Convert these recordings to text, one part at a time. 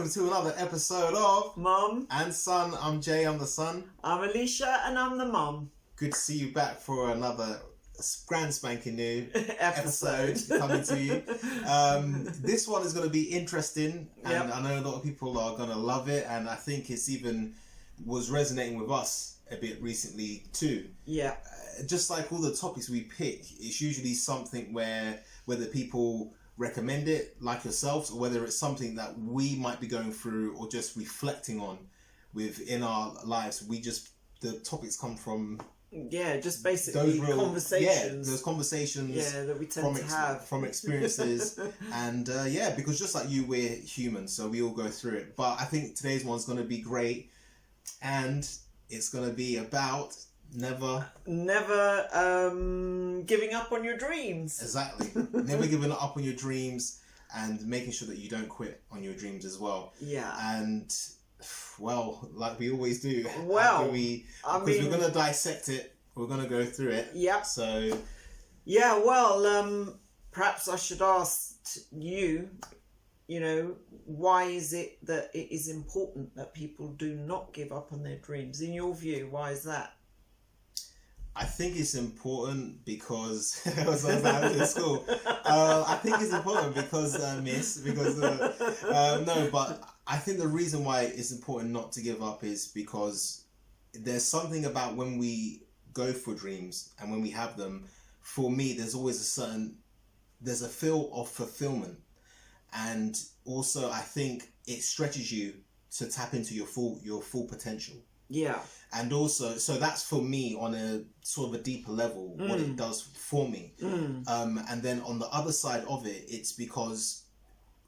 welcome to another episode of Mum and Son. I'm Jay, I'm the son. I'm Alicia and I'm the mum. Good to see you back for another grand spanking new Episode. coming to you. This one is going to be interesting, and Yep. I know a lot of people are going to love it, and I think it's even was resonating with us a bit recently too. Yeah. Just like all the topics we pick, it's usually something where whether people recommend it, like yourselves, or whether it's something that we might be going through or just reflecting on within our lives. The topics come from Just basically conversations. those conversations that we tend to have from experiences, and because just like you, we're human, so we all go through it. But I think today's one's going to be great, and it's going to be about never giving up on your dreams. Exactly. Never giving up on your dreams, and making sure that you don't quit on your dreams as well. Yeah. And well, like we always do. Well, because we're gonna dissect it. We're gonna go through it. Yep. So. Yeah. Well, perhaps I should ask you. You know, why is it that it is important that people do not give up on their dreams? In your view, why is that? I think it's important because as I was in school, I think it's important because no, but I think the reason why it's important not to give up is because there's something about when we go for dreams and when we have them. For me, there's always there's a feel of fulfillment, and also I think it stretches you to tap into your full potential. Yeah. And also, so that's for me on a sort of a deeper level, what it does for me. And then on the other side of it, it's because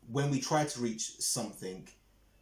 when we try to reach something,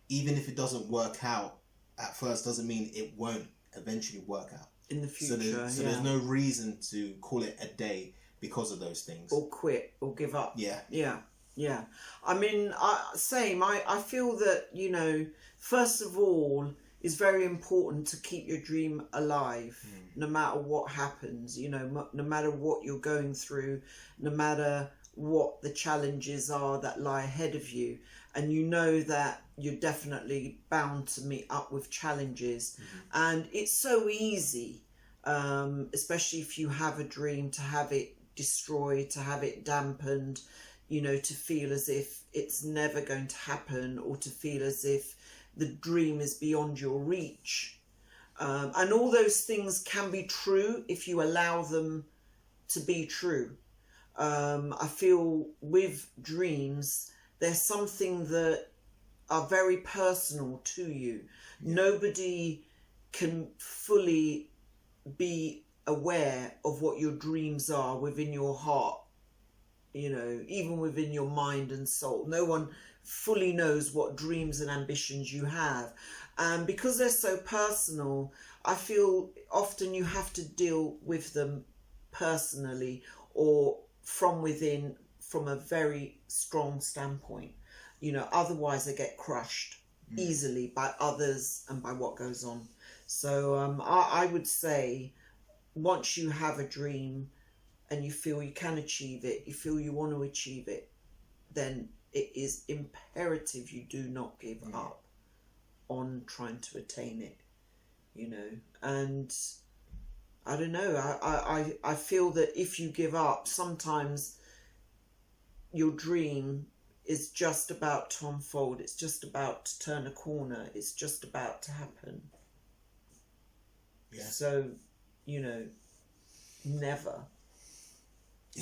even if it doesn't work out at first, doesn't mean it won't eventually work out. In the future, So there's no reason to call it a day because of those things. Or quit, or give up. Yeah. Yeah. Yeah. I mean, I feel that, you know, first of all, it's very important to keep your dream alive, no matter what happens, you know, no matter what you're going through, no matter what the challenges are that lie ahead of you. And you know that you're definitely bound to meet up with challenges. And it's so easy, especially if you have a dream, to have it destroyed, to have it dampened, you know, to feel as if it's never going to happen, or to feel as if the dream is beyond your reach. And all those things can be true if you allow them to be true. I feel with dreams, there's something that are very personal to you. Yeah. Nobody can fully be aware of what your dreams are within your heart, you know, even within your mind and soul. No one fully knows what dreams and ambitions you have, and because they're so personal, I feel often you have to deal with them personally or from within, from a very strong standpoint, you know, otherwise they get crushed easily by others and by what goes on. So I would say, once you have a dream and you feel you can achieve it, you feel you want to achieve it, then it is imperative you do not give up on trying to attain it, you know. And I don't know, I feel that if you give up, sometimes your dream is just about to unfold, it's just about to turn a corner, it's just about to happen. Yeah. So, you know, never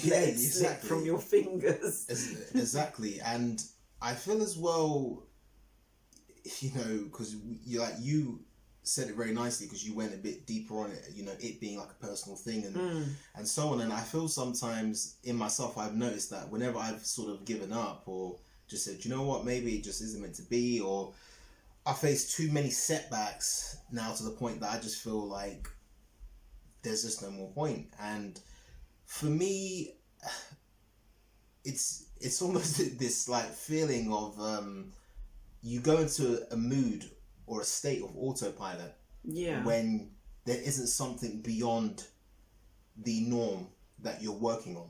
let it slip from your fingers. Exactly. And I feel as well, you know, because you said it very nicely, because you went a bit deeper on it, you know, it being like a personal thing and so on. And I feel sometimes in myself, I've noticed that whenever I've sort of given up or just said, you know what, maybe it just isn't meant to be, or I face too many setbacks now to the point that I just feel like there's just no more point. And for me, it's almost this like feeling of you go into a mood or a state of autopilot when there isn't something beyond the norm that you're working on.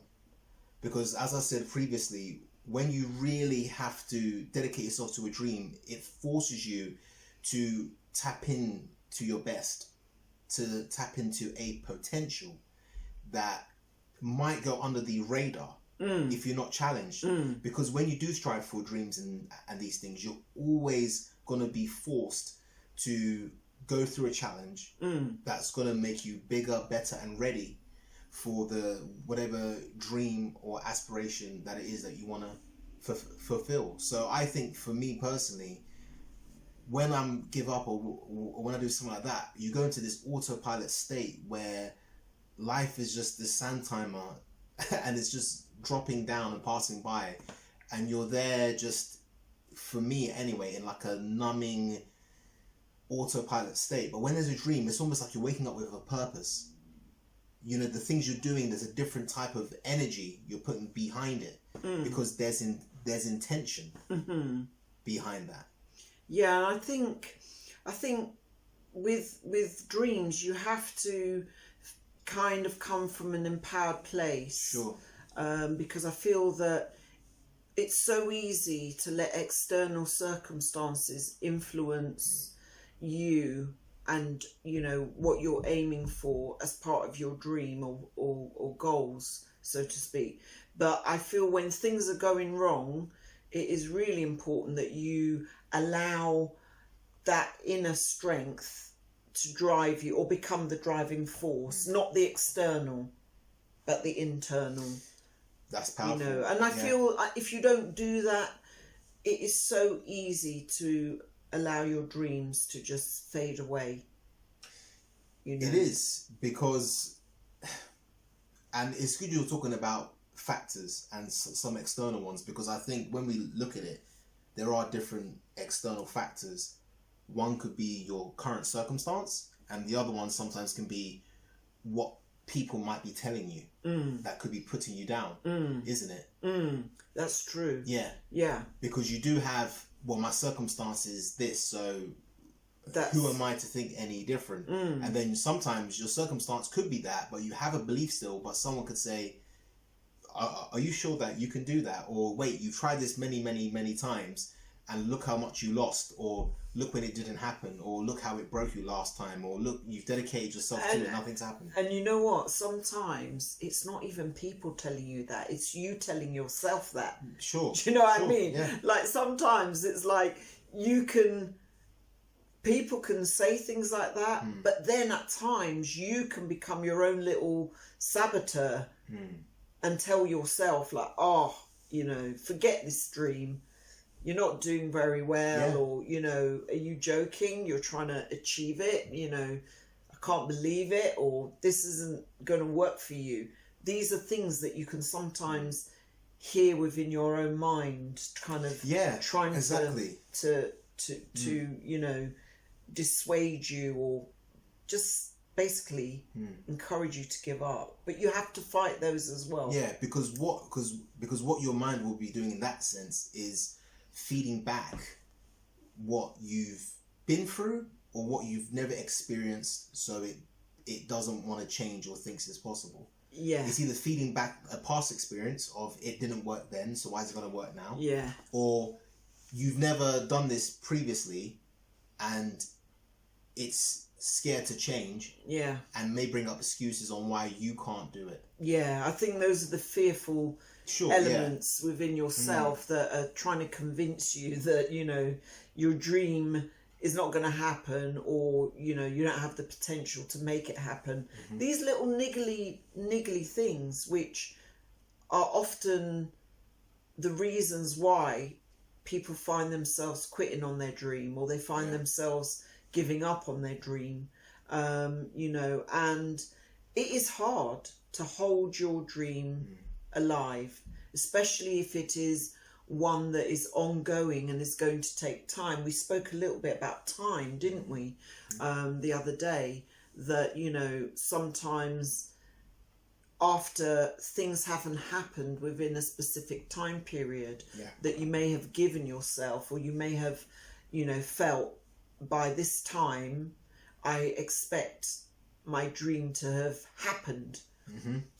Because as I said previously, when you really have to dedicate yourself to a dream, it forces you to tap in to your best, to tap into a potential that might go under the radar if you're not challenged. Because when you do strive for dreams and these things, you're always going to be forced to go through a challenge that's going to make you bigger, better, and ready for the whatever dream or aspiration that it is that you want to fulfill. So I think for me personally, when I'm give up or when I do something like that, you go into this autopilot state where life is just this sand timer and it's just dropping down and passing by, and you're there just, for me anyway, in like a numbing autopilot state. But when there's a dream, it's almost like you're waking up with a purpose. You know, the things you're doing, there's a different type of energy you're putting behind it because there's intention behind that. Yeah, and I think with dreams you have to kind of come from an empowered place. Sure. Because I feel that it's so easy to let external circumstances influence you and, you know, what you're aiming for as part of your dream or goals, so to speak. But I feel when things are going wrong, it is really important that you allow that inner strength to drive you or become the driving force, not the external, but the internal. That's powerful. You know, and I feel if you don't do that, it is so easy to allow your dreams to just fade away. You know? It is, because, and it's good you're talking about factors and some external ones, because I think when we look at it, there are different external factors. One could be your current circumstance, and the other one sometimes can be what people might be telling you that could be putting you down, isn't it? That's true. Yeah. Because you do have, well, my circumstance is this, so who am I to think any different? And then sometimes your circumstance could be that, but you have a belief still, but someone could say, are you sure that you can do that? Or wait, you've tried this many, many, many times, and look how much you lost, or look when it didn't happen, or look how it broke you last time, or look, you've dedicated yourself to it, nothing's happened. And you know what? Sometimes it's not even people telling you that, it's you telling yourself that. Sure. Do you know what I mean? Yeah. Like sometimes it's like people can say things like that, but then at times you can become your own little saboteur and tell yourself like, oh, you know, forget this dream. You're not doing very well, or, you know, are you joking? You're trying to achieve it, you know, I can't believe it, or this isn't going to work for you. These are things that you can sometimes hear within your own mind, kind of trying to you know, dissuade you or just basically encourage you to give up. But you have to fight those as well. Yeah, because what your mind will be doing in that sense is feeding back what you've been through or what you've never experienced, so it doesn't want to change or thinks it's possible. Yeah. It's either feeding back a past experience of it didn't work then, so why is it going to work now? Yeah. Or you've never done this previously and it's scared to change. Yeah. And may bring up excuses on why you can't do it. Yeah, I think those are the fearful elements within yourself that are trying to convince you that, you know, your dream is not going to happen, or, you know, you don't have the potential to make it happen. These little niggly things, which are often the reasons why people find themselves quitting on their dream, or they find themselves giving up on their dream, you know, and it is hard to hold your dream alive, especially if it is one that is ongoing and is going to take time. We spoke a little bit about time, didn't we, the other day, that, you know, sometimes after things haven't happened within a specific time period that you may have given yourself, or you may have, you know, felt by this time I expect my dream to have happened.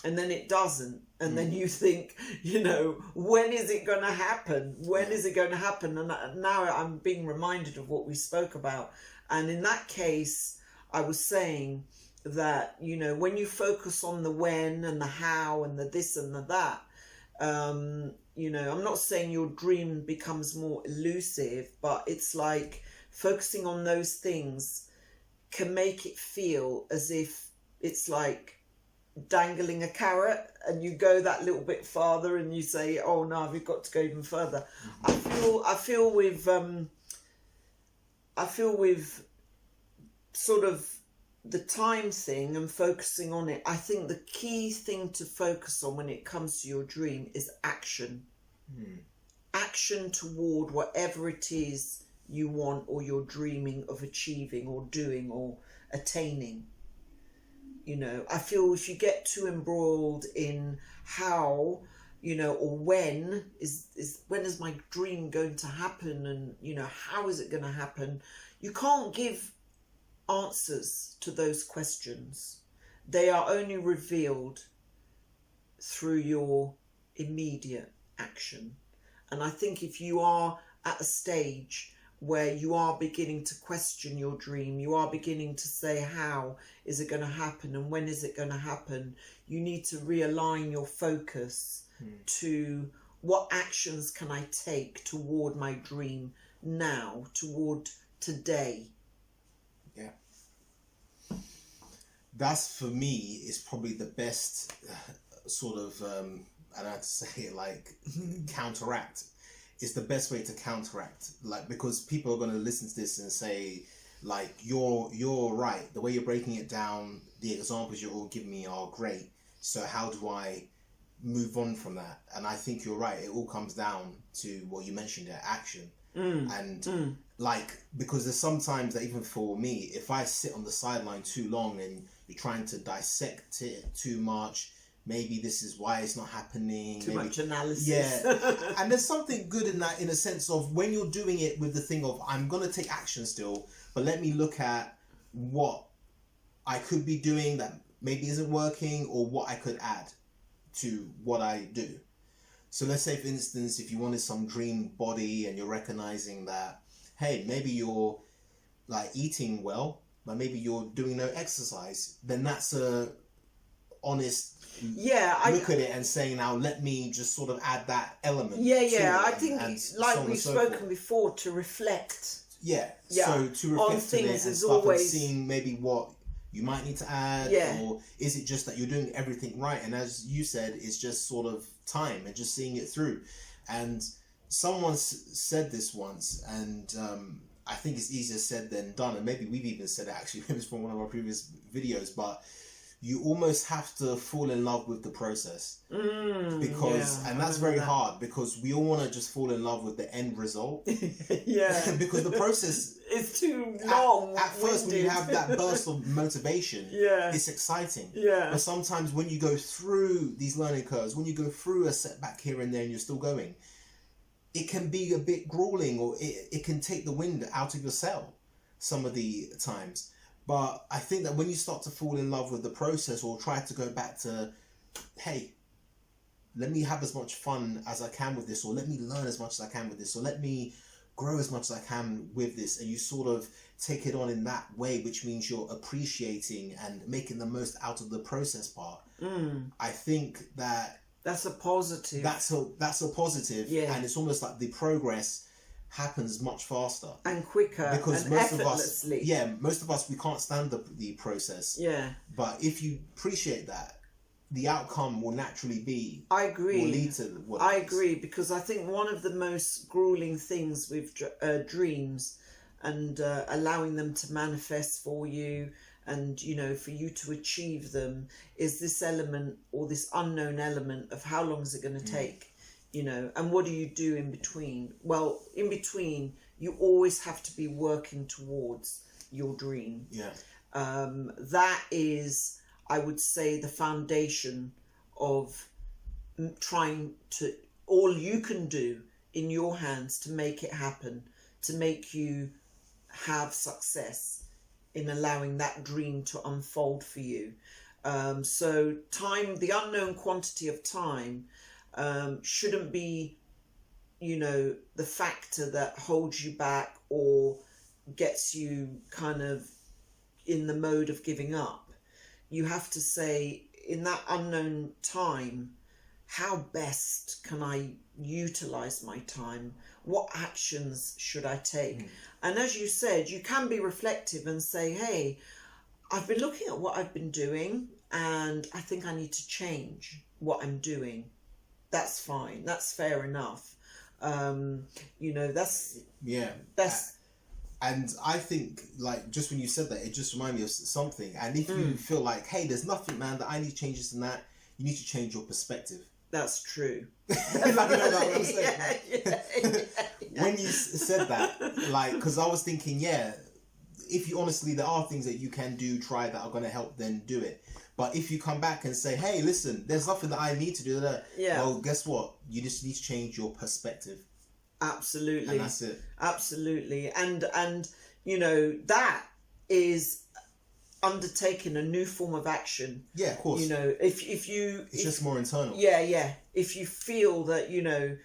and then it doesn't, and then you think, you know, when is it going to happen? When is it going to happen? And now I'm being reminded of what we spoke about. And in that case, I was saying that, you know, when you focus on the when and the how and the this and the that, you know, I'm not saying your dream becomes more elusive, but it's like focusing on those things can make it feel as if it's like dangling a carrot, and you go that little bit farther and you say, oh no, we've got to go even further. I feel with sort of the time thing and focusing on it, I think the key thing to focus on when it comes to your dream is action. Action toward whatever it is you want or you're dreaming of achieving or doing or attaining. You know, I feel if you get too embroiled in how, you know, or when is my dream going to happen, and, you know, how is it going to happen? You can't give answers to those questions. They are only revealed through your immediate action. And I think if you are at a stage where you are beginning to question your dream, you are beginning to say, how is it going to happen and when is it going to happen? You need to realign your focus to what actions can I take toward my dream now, toward today. Yeah. That's, for me, is probably the best sort of, I don't have to say it, like, counteract. It's the best way to counteract, like, because people are going to listen to this and say, like, you're right. The way you're breaking it down, the examples you're all giving me are great. So how do I move on from that? And I think you're right. It all comes down to what you mentioned there, action. Like, because there's sometimes that even for me, if I sit on the sideline too long and you're trying to dissect it too much, maybe this is why it's not happening. Too much analysis. Yeah. And there's something good in that, in a sense of when you're doing it with the thing of, I'm going to take action still, but let me look at what I could be doing that maybe isn't working, or what I could add to what I do. So let's say, for instance, if you wanted some dream body and you're recognizing that, hey, maybe you're like eating well, but maybe you're doing no exercise, then that's a honest look at it and saying, now let me just sort of add that element. I think like we've spoken before, to reflect. So to reflect on things and is stuff always and seeing maybe what you might need to add, or is it just that you're doing everything right? And as you said, it's just sort of time and just seeing it through. And someone said this once, and I think it's easier said than done, and maybe we've even said it actually, maybe it's from one of our previous videos, but you almost have to fall in love with the process, because and that's very hard, because we all want to just fall in love with the end result. Because the process is too long. At first, when you have that burst of motivation, it's exciting. But sometimes when you go through these learning curves, when you go through a setback here and there and you're still going, it can be a bit grueling, or it can take the wind out of your sail some of the times. But I think that when you start to fall in love with the process, or try to go back to, hey, let me have as much fun as I can with this, or let me learn as much as I can with this, or let me grow as much as I can with this, and you sort of take it on in that way, which means you're appreciating and making the most out of the process part. I think that that's a positive. That's a positive, and it's almost like the progress happens much faster and quicker, because and most of us we can't stand the process. But if you appreciate that, the outcome will naturally be. I agree. Will lead to what I agree, because I think one of the most grueling things with dreams and allowing them to manifest for you, and for you to achieve them, is this element, or this unknown element of how long is it going to take. And what do you do in between? Well, in between, you always have to be working towards your dream. That is, I would say, the foundation of trying to, all you can do in your hands to make it happen, to make you have success in allowing that dream to unfold for you. So time, the unknown quantity of time, shouldn't be, you know, the factor that holds you back or gets you kind of in the mode of giving up. You have to say, in that unknown time, how best can I utilize my time? What actions should I take? And as you said, you can be reflective and say, hey, I've been looking at what I've been doing and I think I need to change what I'm doing. That's fine. That's fair enough. You know, that's... Yeah. And I think, like, just when you said that, it just reminded me of something. And if you feel like, hey, there's nothing, man, that I need to change this and that, you need to change your perspective. That's true. You know what I'm saying? When you said that, like, because I was thinking, yeah, if you honestly, there are things that you can do, try that are going to help, then do it. But if you come back and say, hey, listen, there's nothing that I need to do, well, guess what? You just need to change your perspective. Absolutely. And that's it. Absolutely. And you know, that is undertaking a new form of action. Yeah, of course. You know, if you... It's just more internal. Yeah. If you feel that, you know,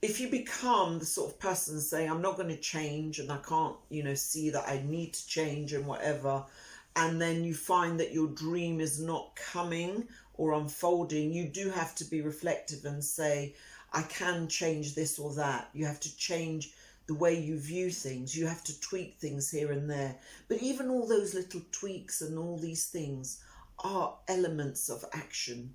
if you become the sort of person saying, I'm not going to change and I can't, you know, see that I need to change and whatever, and then you find that your dream is not coming or unfolding, you do have to be reflective and say, I can change this or that. You have to change the way you view things. You have to tweak things here and there. But even all those little tweaks and all these things are elements of action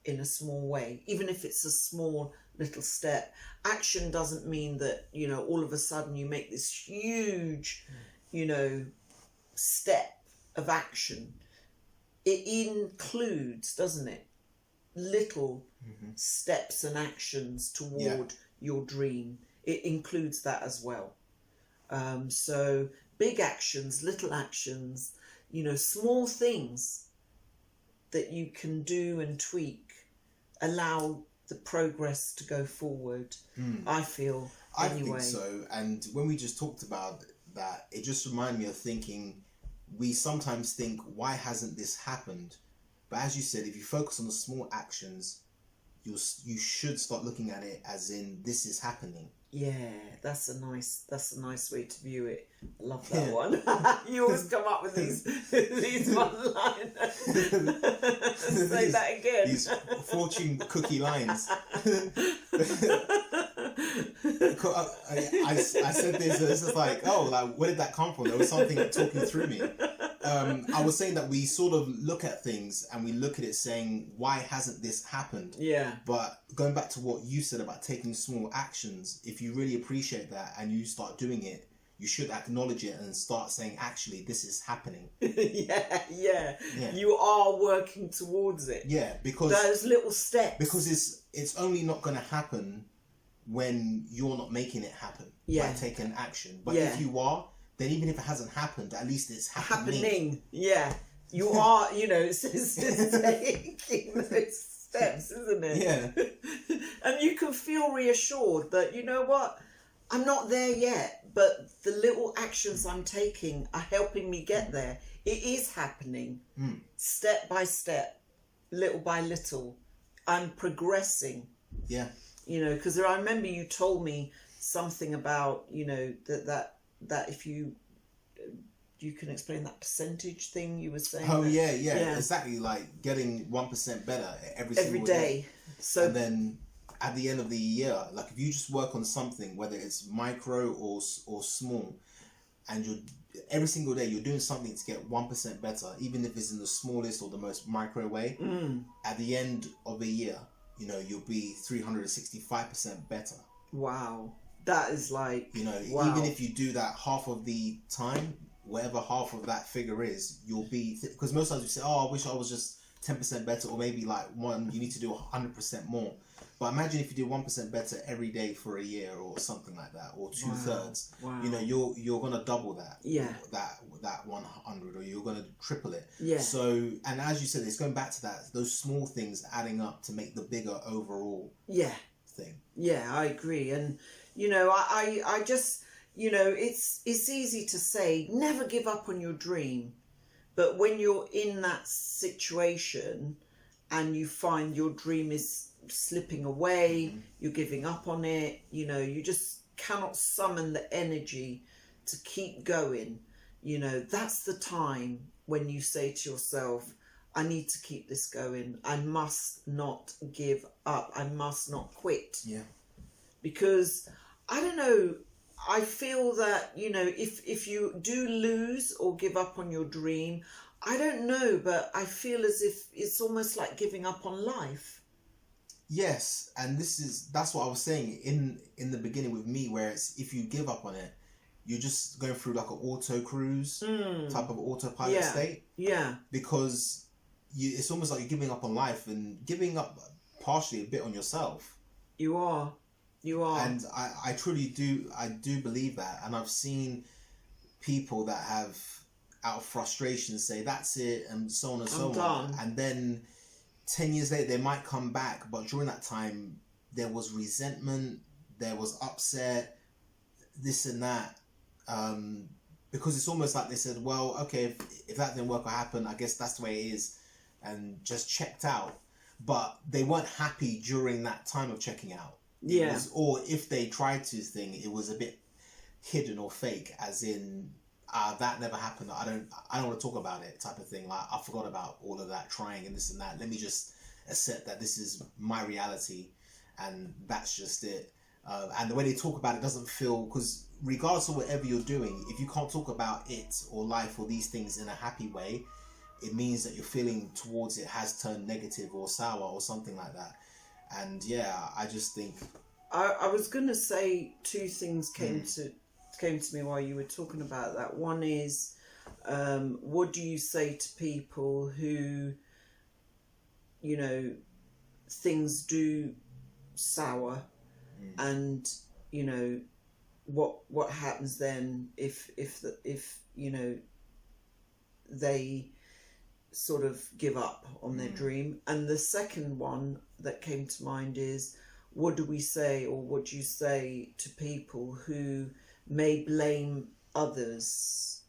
in a small way, even if it's a small little step. Action doesn't mean that, you know, all of a sudden you make this huge, you know, step of action. It includes, doesn't it, little steps and actions toward your dream. It includes that as well. So big actions, little actions, you know, small things that you can do and tweak allow the progress to go forward. I feel, anyway. I think so. And when we just talked about that, it just reminded me of thinking, we sometimes think, why hasn't this happened? But as you said, if you focus on the small actions, you should start looking at it as in, this is happening. Yeah, that's a nice way to view it. I love that one. You always come up with these one-liners. Say that again. These fortune cookie lines. I said this is like, oh, like, where did that come from? There was something talking through me. I was saying that we sort of look at things and we look at it saying, why hasn't this happened? Yeah. But going back to what you said about taking small actions, if you really appreciate that and you start doing it, you should acknowledge it and start saying, actually, this is happening. Yeah. You are working towards it. Yeah, because those little steps. Because it's only not going to happen when you're not making it happen by taking action. But if you are, then even if it hasn't happened, at least it's happening. Yeah. You are, you know, it's taking those steps, isn't it? Yeah. And you can feel reassured that, you know what, I'm not there yet, but the little actions I'm taking are helping me get there. It is happening. Step by step, little by little. I'm progressing. Yeah. You know, because I remember you told me something about, you know, that if you can explain that percentage thing you were saying. Oh, yeah. Exactly, like getting 1% better every day. So, and then at the end of the year, like if you just work on something, whether it's micro or small, and you're every single day you're doing something to get 1% better, even if it's in the smallest or the most micro way, at the end of a year, you know, you'll be 365% better. Wow. That is like, you know, wow. Even if you do that half of the time, whatever half of that figure is, you'll be, because most times we say, oh, I wish I was just 10% better, or maybe like you need to do 100% more. But imagine if you do 1% better every day for a year or something like that, or 2/3. Wow. You know, you're gonna double that. Yeah. That 100, or you're gonna triple it. Yeah. So, and as you said, it's going back to that, those small things adding up to make the bigger overall. Thing. Yeah, I agree. And you know, I just, you know, it's easy to say never give up on your dream, But when you're in that situation and you find your dream is slipping away, you're giving up on it, you know, you just cannot summon the energy to keep going, you know, that's the time when you say to yourself, I need to keep this going. I must not give up. I must not quit. Yeah. Because I don't know, I feel that, you know, if you do lose or give up on your dream, I don't know, but I feel as if it's almost like giving up on life. Yes, and that's what I was saying in the beginning with me, where it's if you give up on it, you're just going through like an auto cruise type of autopilot state. Yeah. Because it's almost like you're giving up on life and giving up partially a bit on yourself. You are. And I truly do, I do believe that. And I've seen people that have, out of frustration, say, that's it, and so on and so on. And then 10 years later, they might come back. But during that time, there was resentment, there was upset, this and that. Because it's almost like they said, well, okay, if that didn't work or happen, I guess that's the way it is. And just checked out. But they weren't happy during that time of checking out. It was, or if they tried to it was a bit hidden or fake, as in that never happened. I don't want to talk about it, type of thing. Like, I forgot about all of that trying and this and that. Let me just accept that this is my reality, and that's just it. And the way they talk about it doesn't feel, because regardless of whatever you're doing, if you can't talk about it or life or these things in a happy way, it means that your feeling towards it has turned negative or sour or something like that. And yeah, I just think I was gonna say two things came to me while you were talking about that. One is, what do you say to people who, you know, things do sour, and you know, what happens then if you know, they sort of give up on their dream? And the second one that came to mind is, what do we say, or what do you say to people who may blame others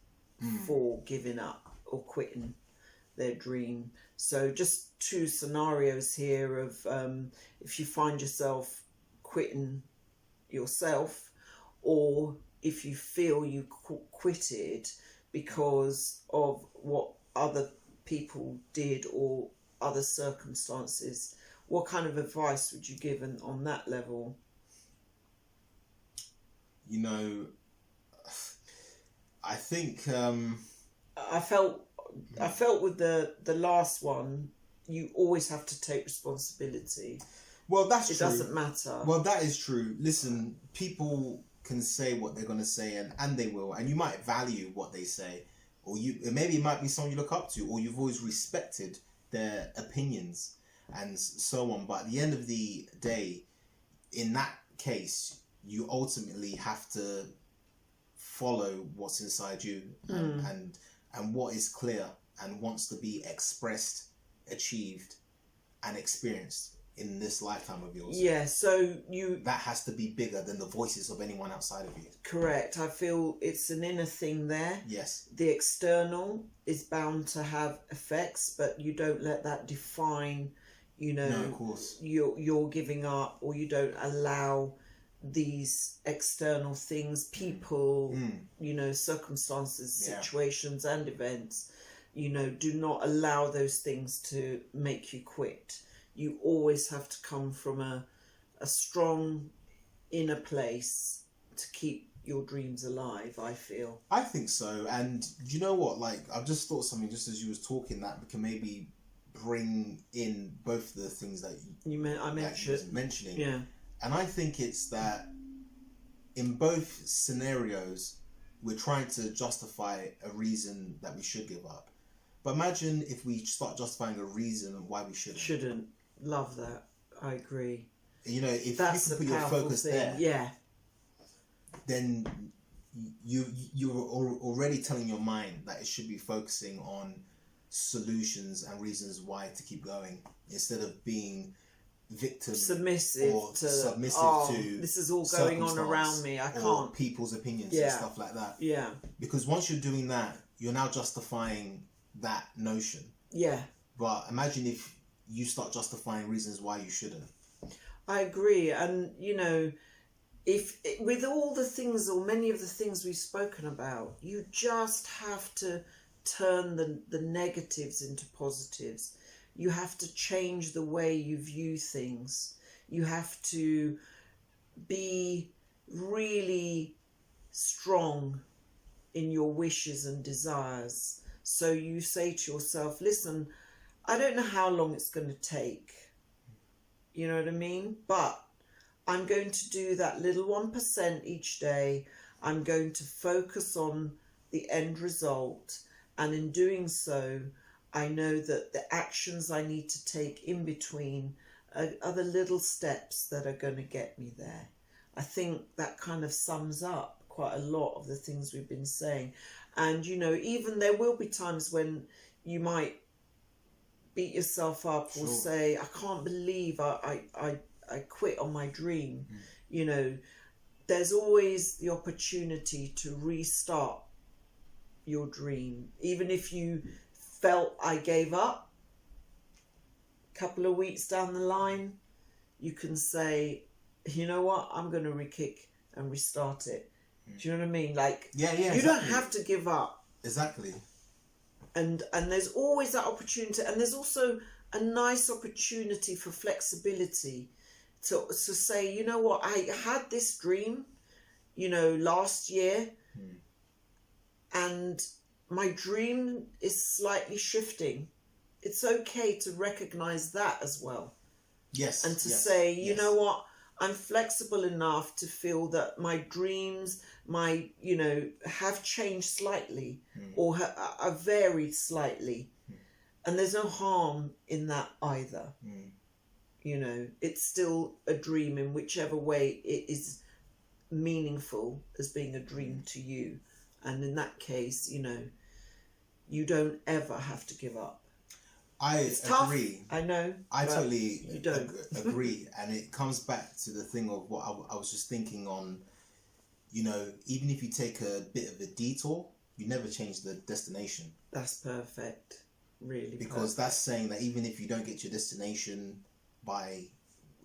for giving up or quitting their dream? So just two scenarios here of if you find yourself quitting yourself, or if you feel you quitted because of what other people did or other circumstances. What kind of advice would you give on that level? You know, I think I felt with the last one, you always have to take responsibility. Well, that's true. It doesn't matter. Well, that is true. Listen, people can say what they're going to say, and they will, and you might value what they say, or maybe it might be someone you look up to, or you've always respected their opinions and so on. But at the end of the day, in that case, you ultimately have to follow what's inside you and what is clear and wants to be expressed, achieved, and experienced in this lifetime of yours. Yeah, so that has to be bigger than the voices of anyone outside of you. Correct. I feel it's an inner thing there. Yes. The external is bound to have effects, but you don't let that define, you know, no, of course. You're giving up, or you don't allow these external things, people, you know, circumstances, situations and events, you know, do not allow those things to make you quit. You always have to come from a strong inner place to keep your dreams alive, I feel. I think so. And you know what, like, I've just thought something just as you was talking that can maybe bring in both the things that I mentioning. Yeah. And I think it's that in both scenarios, we're trying to justify a reason that we should give up. But imagine if we start justifying a reason why we shouldn't. Love that. I agree. You know, if that's you can put your focus there, yeah, then you're already telling your mind that it should be focusing on solutions and reasons why to keep going, instead of being victim submissive to this is all going on around me, I or can't, people's opinions and stuff like that. Yeah. Because once you're doing that, you're now justifying that notion. Yeah. But imagine if you start justifying reasons why you shouldn't. I agree. And, you know, if with all the things or many of the things we've spoken about, you just have to turn the negatives into positives. You have to change the way you view things. You have to be really strong in your wishes and desires. So you say to yourself, listen, I don't know how long it's going to take. You know what I mean? But I'm going to do that little 1% each day. I'm going to focus on the end result. And in doing so, I know that the actions I need to take in between are the little steps that are going to get me there. I think that kind of sums up quite a lot of the things we've been saying. And, you know, even there will be times when you might beat yourself up or say, I can't believe I quit on my dream. You know, there's always the opportunity to restart your dream. Even if you felt I gave up, a couple of weeks down the line, you can say, you know what, I'm going to re-kick and restart it. Do you know what I mean? Like, you exactly. Don't have to give up. Exactly. And there's always that opportunity. And there's also a nice opportunity for flexibility to say, you know what, I had this dream, you know, last year, and my dream is slightly shifting. It's okay to recognize that as well. Yes. And to say, you know what, I'm flexible enough to feel that my dreams, you know, have changed slightly or are varied slightly. And there's no harm in that either. You know, it's still a dream in whichever way it is meaningful as being a dream to you. And in that case, you know, you don't ever have to give up. It's agree. Tough, I know. I totally you don't. agree. And it comes back to the thing of what I was just thinking on, you know, even if you take a bit of a detour, you never change the destination. That's perfect. Really. Because that's saying that even if you don't get your destination by,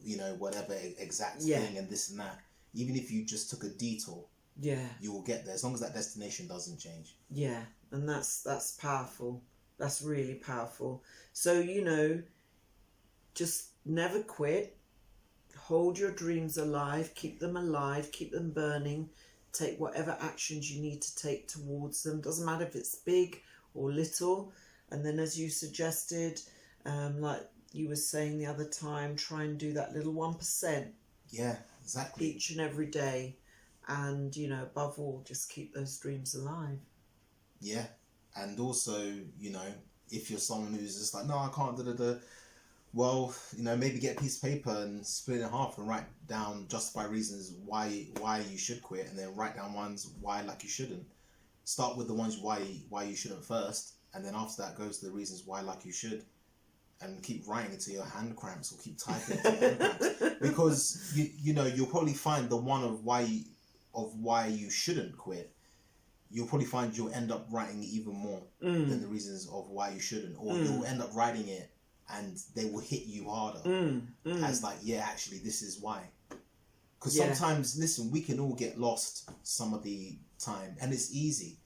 you know, whatever exact thing and this and that, even if you just took a detour, you will get there as long as that destination doesn't change. Yeah, and that's powerful. That's really powerful. So, you know, just never quit. Hold your dreams alive. Keep them alive. Keep them burning. Take whatever actions you need to take towards them. Doesn't matter if it's big or little. And then, as you suggested, like you were saying the other time, try and do that little 1%. Yeah, exactly. Each and every day. And, you know, above all, just keep those dreams alive. Yeah. And also, you know, if you're someone who's just like, no, I can't, well, you know, maybe get a piece of paper and split it in half and write down justify reasons why you should quit, and then write down ones why like you shouldn't. Start with the ones why you shouldn't first, and then after that goes to the reasons why like you should, and keep writing it to your hand cramps or keep typing it to your hand cramps. Because you know, you'll probably find the one of why you shouldn't quit. You'll probably find you'll end up writing even more than the reasons of why you shouldn't, or you'll end up writing it and they will hit you harder as like, yeah, actually this is why. Because sometimes, listen, we can all get lost some of the time, and it's easy,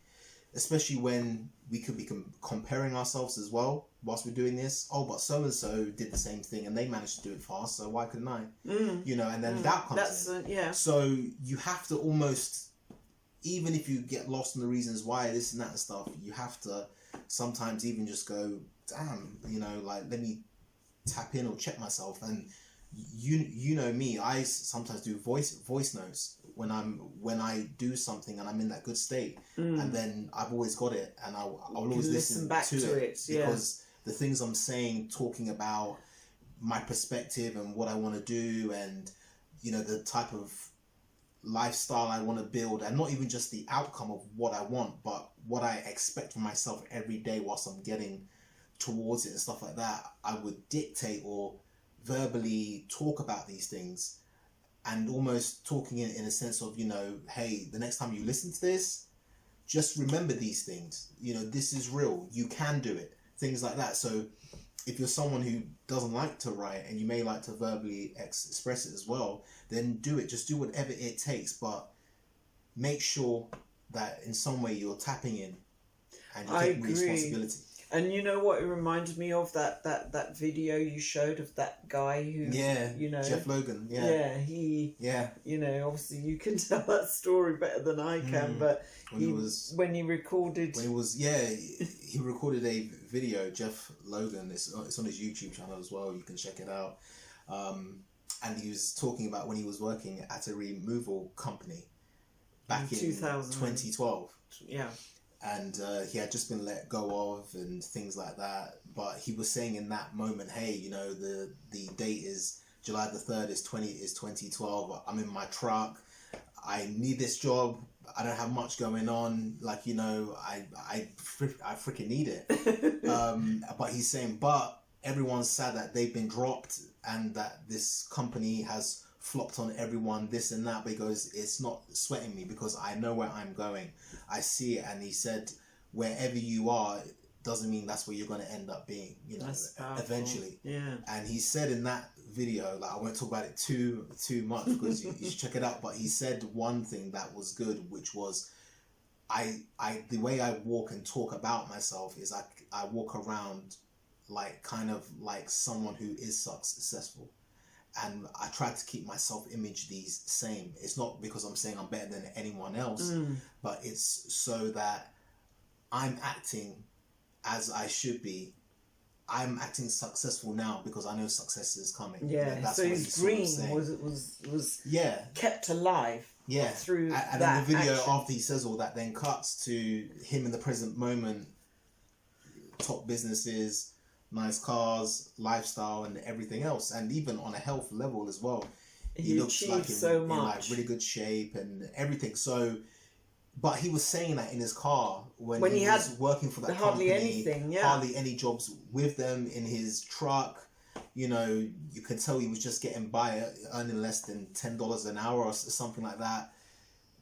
especially when we could be comparing ourselves as well whilst we're doing this. Oh, but so and so did the same thing and they managed to do it fast, so why couldn't I? You know, and then that comes in. So you have to almost, even if you get lost in the reasons why this and that and stuff, you have to sometimes even just go, damn, you know, like, let me tap in or check myself. And you know me, I sometimes do voice notes when I do something and I'm in that good state, and then I've always got it, and I'll always listen back to it because the things I'm saying, talking about my perspective and what I want to do, and you know, the type of lifestyle I want to build, and not even just the outcome of what I want, but what I expect from myself every day whilst I'm getting towards it and stuff like that. I would dictate or verbally talk about these things, and almost talking in a sense of, you know, hey, the next time you listen to this, just remember these things. You know, this is real. You can do it. Things like that. So if you're someone who doesn't like to write and you may like to verbally express it as well, then do it. Just do whatever it takes, but make sure that in some way you're tapping in and you're taking responsibility. And you know what it reminded me of? That video you showed of that guy who, you know, Jeff Logan. He, you know, obviously you can tell that story better than I can, but he recorded a video, Jeff Logan. It's on his YouTube channel as well. You can check it out. And he was talking about when he was working at a removal company back in 2012. Yeah. And he had just been let go of and things like that. But he was saying in that moment, hey, you know, the date is July the 3rd is 2012. I'm in my truck. I need this job. I don't have much going on. Like, you know, I freaking need it. But he's saying, but everyone's sad that they've been dropped and that this company has flopped on everyone, this and that, because it's not sweating me because I know where I'm going. I see it. And he said, wherever you are doesn't mean that's where you're going to end up being, you know, eventually. Yeah. And he said in that video, like, I won't talk about it too much because you should check it out, but he said one thing that was good, which was the way I walk and talk about myself is I walk around like kind of like someone who is successful. And I try to keep my self-image the same. It's not because I'm saying I'm better than anyone else, but it's so that I'm acting as I should be. I'm acting successful now because I know success is coming. Yeah, that's so his dream was kept alive. Yeah, through and that in the video action. after he says all that, then cuts to him in the present moment, top businesses, nice cars, lifestyle, and everything else, and even on a health level as well. He looks like in like really good shape and everything. So, but he was saying that in his car when he was working for that hardly company, anything, hardly any jobs with them, in his truck. You know, you could tell he was just getting by, earning less than $10 an hour or something like that.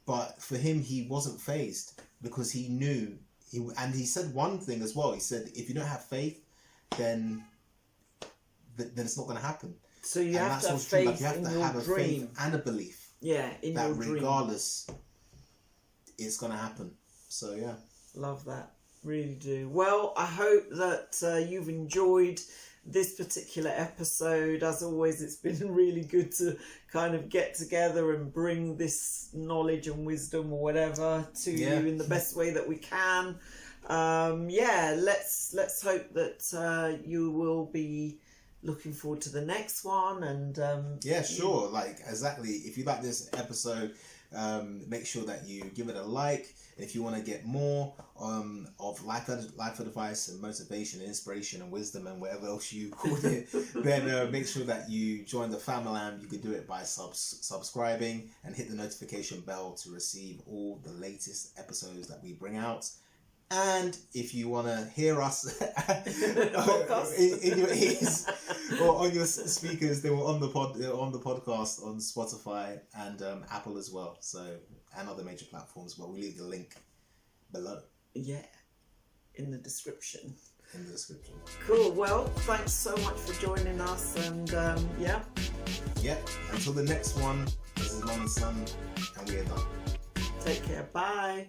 But for him, he wasn't fazed because he knew and he said one thing as well. He said, if you don't have faith, then it's not going to happen. So you have to have faith in your dream. You have to have a faith and a belief. Yeah, in your dream. That regardless, it's going to happen. So yeah. Love that. Really do. Well, I hope that you've enjoyed this particular episode. As always, it's been really good to kind of get together and bring this knowledge and wisdom or whatever to you in the best way that we can. Let's hope that you will be looking forward to the next one. And sure, like exactly. If you like this episode, make sure that you give it a like. And if you want to get more of life advice and motivation and inspiration and wisdom and whatever else you called it, then make sure that you join the family. You can do it by subscribing and hit the notification bell to receive all the latest episodes that we bring out. And if you want to hear us in your ears or on your speakers, they were on the podcast on Spotify and Apple as well. So, and other major platforms. But we leave the link below. Yeah, in the description. In the description. Cool. Well, thanks so much for joining us. And until the next one. This is Mum and Son, and we are done. Take care. Bye.